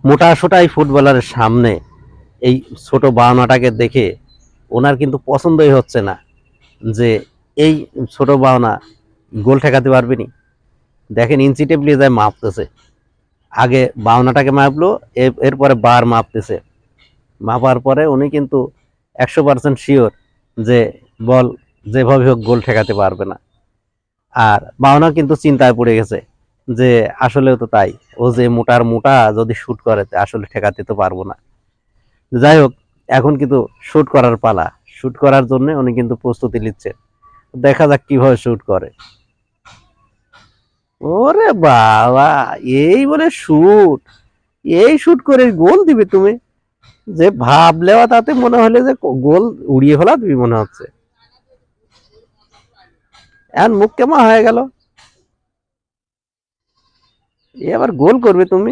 মোটা সোটা এই ফুটবলারের সামনে এই ছোট বাওনাটাকে দেখে ওনার কিন্তু পছন্দই হচ্ছে না যে এই ছোট বাওনা গোল ঠেকাতে পারবে নি। দেখেন ইঞ্চি টেপলি যায় মাপতেছে, আগে বাওনাটাকে মাপলো, এরপরে বার মাপতেছে, মাপার পরে উনি কিন্তু 100% শিওর যে বল যেভাবে হোক গোল ঠেকাতে পারবে না। আর বাওনা কিন্তু চিন্তায় পড়ে গেছে যে আসলেও তো তাই, ও যে মোটার মোটা যদি শুট করে আসলে ঠেকাতে তো পারবো না। যাই হোক, এখন কিন্তু শুট করার পালা। শুট করার জন্য উনি কিন্তু প্রস্তুতি নিচ্ছে, দেখা যাক কিভাবে শুট করে। ওরে বাবা, এই বলে শুট, এই শুট করে গোল দিবে তুমি? যে ভাবলেও তাতে মনে হলে যে গোল উড়িয়ে ফেলা তুমি মনে হচ্ছে। এখন মুখ কেমন হয়ে গেল, এবার গোল করবে তুমি?